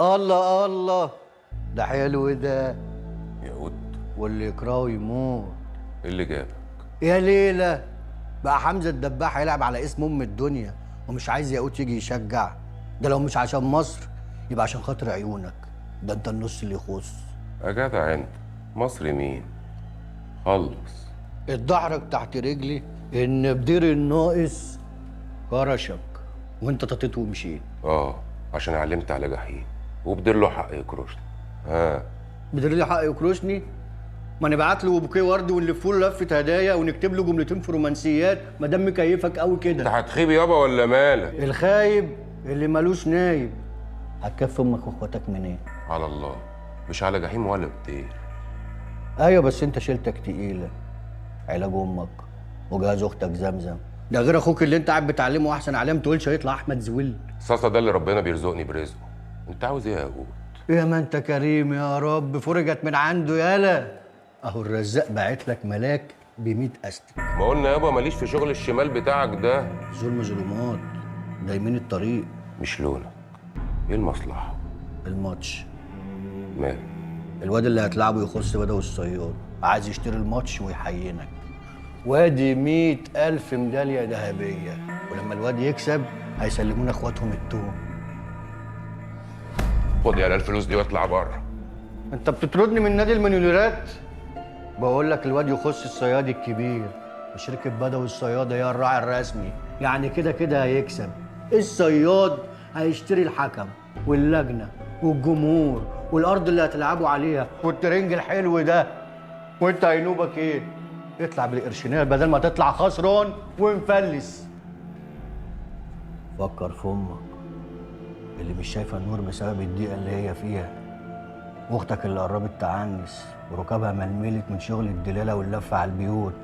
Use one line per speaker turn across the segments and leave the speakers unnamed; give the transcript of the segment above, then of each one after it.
الله الله، ده حلو ده.
ياقوت؟
واللي يكرهه يموت.
ايه اللي جابك؟
يا ليلة، بقى حمزة الدباح هيلعب على اسم ام الدنيا ومش عايز ياقوت يجي يشجع. ده لو مش عشان مصر يبقى عشان خاطر عيونك. ده انت النص اللي يخص.
يا جدع انت، مصر مين؟ خلص.
اتدحرج تحت رجلي ان بدير الناقص كرشك وانت ططيت ومشيت.
عشان علمت على جحيم وبدير له حق يكرشني.
بدير لي حق يكرشني؟ ما نبعت له بوكيه ورد ونلف له لفه هدايا ونكتب له جملتين في رومانسيات ما دام مكيفك قوي
انت
كده.
هتخيب يابا ولا مالك؟
الخايب اللي مالوش نايب. هتكفي امك واخواتك منين؟
على الله، مش على جحيم ولا بدير.
ايوه بس انت شيلتك تقيله. علاج امك وجهاز اختك زمزم، ده غير اخوك اللي انت قاعد بتعلمه احسن علام تقولش هيطلع احمد زويل.
صاصة ده اللي ربنا بيرزقني برزقه. انت عاوز ايه يا ياقوت؟
يا ما انت كريم يا رب، فرجت من عنده يالا. اهو الرزاق باعت لك ملاك ب100 استك.
ما قلنا يابا ماليش في شغل الشمال بتاعك ده.
ظلم ظلمات، دايمين الطريق.
مش لونك. ايه المصلحة؟
الماتش.
مال؟
الواد اللي هتلعبه يخص بدوي الصياد، عايز يشتري الماتش ويحينك. وادي 100,000 ميدالية ذهبية، ولما الواد يكسب هيسلمونا اخواتهم التوم.
خد يا الفلوس دي واطلع بره.
انت بتطردني من نادي المليونيرات؟ بقول لك الواد يخص الصياد الكبير، وشركة بدوي الصياد هي الراعي الرسمي، يعني كده كده هيكسب. الصياد هيشتري الحكم واللجنة والجمهور والأرض اللي هتلعبوا عليها والترنج الحلو ده. وانت هينوبك ايه؟ اطلع بالقرشينات بدل ما تطلع خسران ومفلس. فكر في امك اللي مش شايفه النور بسبب الضيقه اللي هي فيها، واختك اللي قربت تعنس وركابها ململت من شغل الدلاله واللف على البيوت.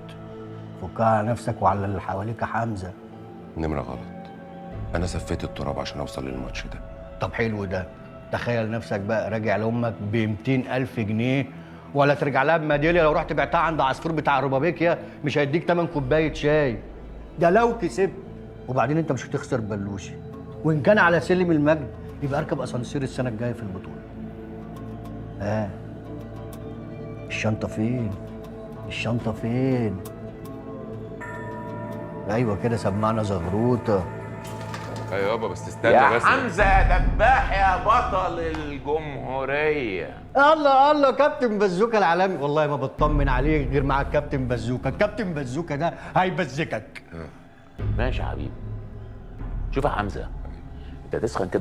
فكها على نفسك وعلى اللي حواليك يا حمزه.
نمرة غلط. انا سفيت التراب عشان اوصل للماتش ده.
طب حلو ده. تخيل نفسك بقى راجع لامك ب200,000 جنيه، ولا ترجع لها بميداليه لو رحت بعتها عند عصفور بتاع روبابيكيا مش هيديك تمن كوبايه شاي. ده لو كسبت. وبعدين انت مش هتخسر بلوشي، وان كان على سلم المجد يبقى اركب اسانسير السنه الجايه في البطوله. الشنطه فين؟ الشنطه فين؟ ايوه كده، سمعنا زغروطه.
ايوه يابا بس استنى
يا
بس.
حمزة يا دباح يا بطل الجمهورية.
الله الله، كابتن بزوكا العالمي، والله ما بطمن عليه غير مع الكابتن بزوكا. الكابتن بزوكا ده هيبزكك.
ماشي يا حبيبي. شوف يا حمزة، انت تسخن كده